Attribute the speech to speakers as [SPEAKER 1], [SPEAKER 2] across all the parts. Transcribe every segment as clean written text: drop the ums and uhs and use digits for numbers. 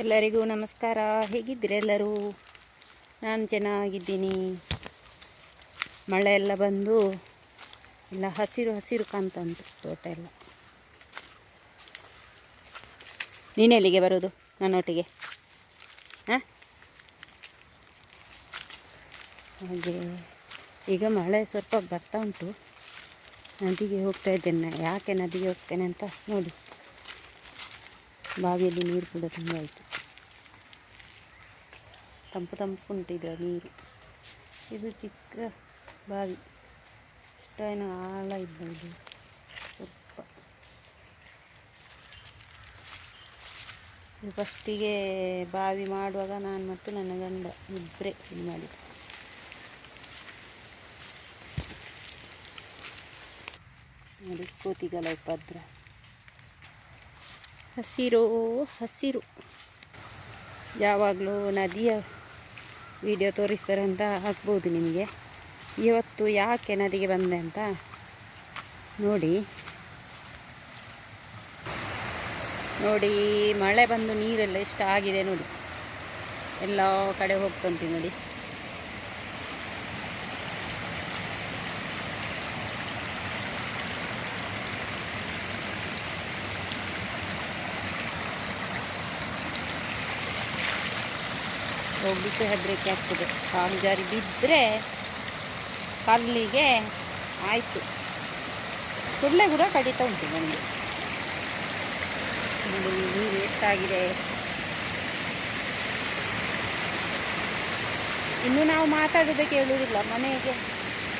[SPEAKER 1] ಎಲ್ಲರಿಗೂ ನಮಸ್ಕಾರ. ಹೇಗಿದ್ದೀರಿ ಎಲ್ಲರೂ? ನಾನು ಚೆನ್ನಾಗಿದ್ದೀನಿ. ಮಳೆ ಎಲ್ಲ ಬಂದು ಎಲ್ಲ ಹಸಿರು ಹಸಿರು ಕಾಣ್ತಾ ಉಂಟು ತೋಟ ಎಲ್ಲ. ನೀನೆಲ್ಲಿಗೆ ಬರೋದು ನನ್ನೊಟ್ಟಿಗೆ? ಹಾಗೆ ಈಗ ಮಳೆ ಸ್ವಲ್ಪ ಬರ್ತಾ ಉಂಟು. ನದಿಗೆ ಹೋಗ್ತಾ ಇದ್ದೇನೆ. ಯಾಕೆ ನದಿಗೆ ಹೋಗ್ತೇನೆ ಅಂತ ನೋಡಿ. ಬಾವಿಯಲ್ಲಿ ನೀರು ಕೂಡ ತುಂಬ ಆಯಿತು. ತಂಪು ತಂಪು ಉಂಟಿದ್ರ ನೀರು. ಇದು ಚಿಕ್ಕ ಬಾವಿ, ಇಷ್ಟೇನು ಆಳ ಇದ್ದು ಸ್ವಲ್ಪ. ಇದು ಫಸ್ಟಿಗೆ ಬಾವಿ ಮಾಡುವಾಗ ನಾನು ಮತ್ತು ನನ್ನ ಗಂಡ ಇಬ್ಬರೇ ಇದು ಮಾಡಿದ್ದು. ನೋಡಿ ಕೋತಿಗಳ ಉಪದ್ರ. ಹಸಿರು ಹಸಿರು. ಯಾವಾಗಲೂ ನದಿಯ ವಿಡಿಯೋ ತೋರಿಸ್ತಾರೆ ಅಂತ ಹಾಕ್ಬೋದು ನಿಮಗೆ. ಇವತ್ತು ಯಾಕೆ ನದಿಗೆ ಬಂದೆ ಅಂತ ನೋಡಿ. ಮಳೆ ಬಂದು ನೀರೆಲ್ಲ ಎಷ್ಟು ಆಗಿದೆ ನೋಡಿ. ಎಲ್ಲ ಕಡೆ ಹೋಗ್ತಂತೆ ನೋಡಿ. ಹೋಗ್ಲಿಕ್ಕೆ ಹೆದರಿಕೆ ಆಗ್ತದೆ. ಕಾಲು ಜಾರಿ ಬಿದ್ದರೆ ಕಲ್ಲಿಗೆ ಆಯಿತು. ಸುಳ್ಳೆ ಕೂಡ ಕಡಿತಾ ಉಂಟು ನನಗೆ. ನೀರು ಎಷ್ಟಾಗಿದೆ. ಇನ್ನು ನಾವು ಮಾತಾಡೋದೇ ಕೇಳುವುದಿಲ್ಲ.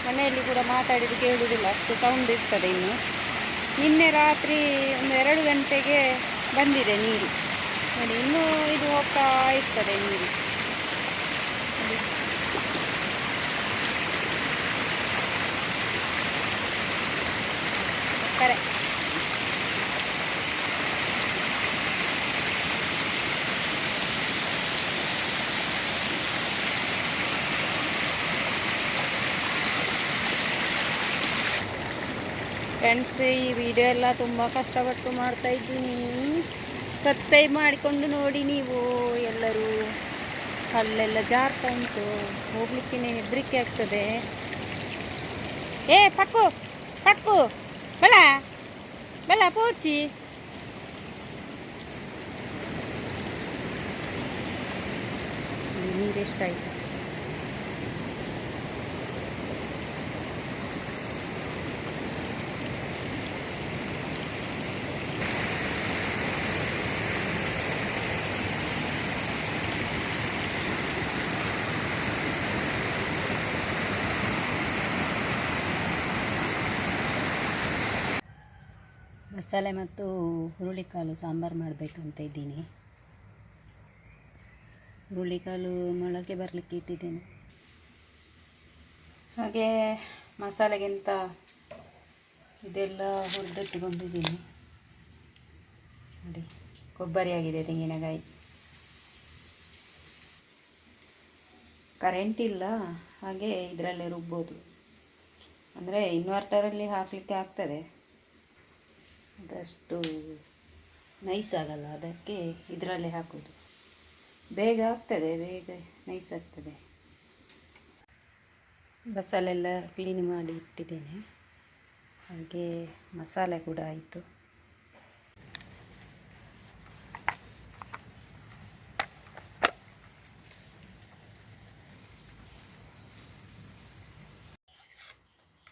[SPEAKER 1] ಮನೆಯಲ್ಲಿ ಕೂಡ ಮಾತಾಡಿದ್ದು ಕೇಳುವುದಿಲ್ಲ, ಅಷ್ಟು ಸೌಂಡ್ ಇರ್ತದೆ. ಇನ್ನು ನಿನ್ನೆ ರಾತ್ರಿ ಒಂದು 2 ಗಂಟೆಗೆ ಬಂದಿದೆ ನೀರು ನೋಡಿ. ಇನ್ನೂ ಇದು ಹೋಗ್ತಾ ಇರ್ತದೆ ನೀರು. ಕರೆ ಫ್ರೆಂಡ್ಸ್, ಈ ವಿಡಿಯೋ ಎಲ್ಲ ತುಂಬ ಕಷ್ಟಪಟ್ಟು ಮಾಡ್ತಾ ಇದ್ದೀನಿ. ಸಬ್ಸ್ಕ್ರೈಬ್ ಮಾಡಿಕೊಂಡು ನೋಡಿ ನೀವು ಎಲ್ಲರೂ. ಅಲ್ಲೆಲ್ಲ ಜಾರ್ತಾ ಉಂಟು, ಹೋಗ್ಲಿಕ್ಕೆ ಹೆದರಿಕೆ ಆಗ್ತದೆ. ಪಕ್ಕು ಬಲ ಪೋಚಿ. ನೀರೆಷ್ಟಾಯ್ತು. ಮಸಾಲೆ ಮತ್ತು ಹುರುಳಿಕಾಳು ಸಾಂಬಾರು ಮಾಡಬೇಕಂತ ಇದ್ದೀನಿ. ಹುರುಳಿಕಾಳು ಮೊಳಕೆ ಬರಲಿಕ್ಕೆ ಇಟ್ಟಿದ್ದೇನೆ. ಹಾಗೆ ಮಸಾಲೆಗಿಂತ ಇದೆಲ್ಲ ಹುರಿದಿಟ್ಟುಕೊಂಡಿದ್ದೀನಿ ನೋಡಿ. ಕೊಬ್ಬರಿ ಆಗಿದೆ, ತೆಂಗಿನಕಾಯಿ. ಕರೆಂಟ್ ಇಲ್ಲ, ಹಾಗೆ ಇದರಲ್ಲೇ ರುಬ್ಬೋದು. ಅಂದರೆ ಇನ್ವರ್ಟರಲ್ಲಿ ಹಾಕಲಿಕ್ಕೆ ಆಗ್ತದೆ, ಅದಷ್ಟು ನೈಸ್ ಆಗಲ್ಲ. ಅದಕ್ಕೆ ಇದರಲ್ಲೇ ಹಾಕೋದು. ಬೇಗ ಆಗ್ತದೆ, ಬೇಗ ನೈಸ್ ಆಗ್ತದೆ. ಬಸಳೆಲ್ಲ ಕ್ಲೀನ್ ಮಾಡಿ ಇಟ್ಟಿದ್ದೇನೆ. ಹಾಗೆ ಮಸಾಲೆ ಕೂಡ ಆಯಿತು.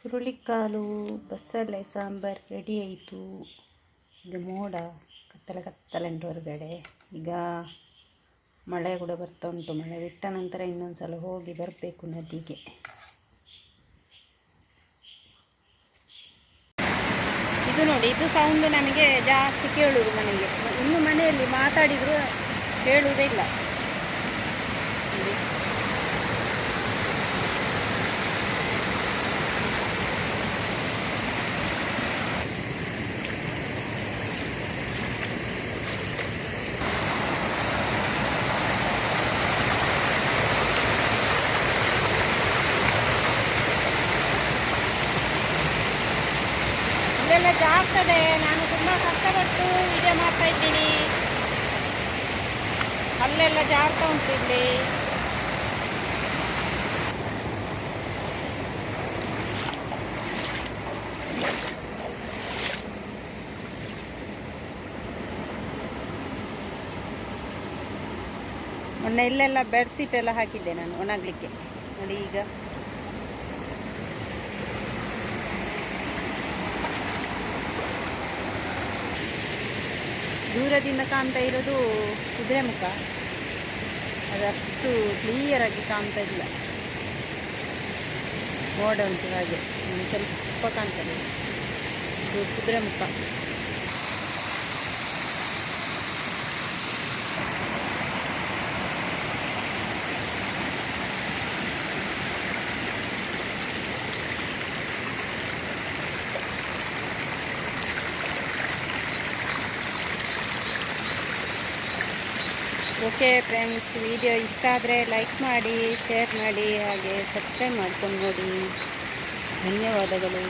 [SPEAKER 1] ಹುರುಳಿಕಾಳು ಬಸಳೆ ಸಾಂಬಾರು ರೆಡಿ ಆಯಿತು. ಈಗ ಮೋಡ ಕತ್ತಲೆ ಉಂಟು ಹೊರಗಡೆ. ಈಗ ಮಳೆ ಕೂಡ ಬರ್ತಾ ಉಂಟು. ಮಳೆ ಬಿಟ್ಟ ನಂತರ ಇನ್ನೊಂದು ಸಲ ಹೋಗಿ ಬರಬೇಕು ನದಿಗೆ. ಇದು ನೋಡಿ, ಇದು ಸೌಂಡ್ ನನಗೆ ಜಾಸ್ತಿ ಕೇಳುವುದು ಮನೆಗೆ. ಇನ್ನು ಮನೆಯಲ್ಲಿ ಮಾತಾಡಿದರೂ ಕೇಳುವುದೇ ಇಲ್ಲ. ಇದೆಲ್ಲ ಜಾಗ್ತದೆ. ನಾನು ತುಂಬ ಕಷ್ಟಪಟ್ಟು ವಿಡಿಯೋ ಮಾಡ್ತಾ ಇದ್ದೀನಿ. ಅಲ್ಲೆಲ್ಲ ಜಾರ್ತಾ ಉಂಟು ಇಲ್ಲಿ. ಮೊನ್ನೆ ಇಲ್ಲೆಲ್ಲ ಬೆಡ್ಶೀಟ್ ಎಲ್ಲ ಹಾಕಿದ್ದೆ ನಾನು ಒಣಗಲಿಕ್ಕೆ. ನೋಡಿ ಈಗ ದೂರದಿಂದ ಕಾಣ್ತಾ ಇರೋದು ಕುದುರೆಮುಖ, ಅದಷ್ಟು ಕ್ಲಿಯರ್ ಆಗಿ ಕಾಣ್ತಾ ಇಲ್ಲ, ಮೋಡ ಉಂಟು ಹಾಗೆ ಸ್ವಲ್ಪ ಕಾಣ್ತದೆ. ಇದು ಕುದುರೆಮುಖ. ಓಕೆ ಫ್ರೆಂಡ್ಸ್, ವಿಡಿಯೋ ಇಷ್ಟ ಆದರೆ ಲೈಕ್ ಮಾಡಿ, ಶೇರ್ ಮಾಡಿ, ಹಾಗೆ ಸಬ್ಸ್ಕ್ರೈಬ್ ಮಾಡ್ಕೊಂಡು ನೋಡಿ. ಧನ್ಯವಾದಗಳು.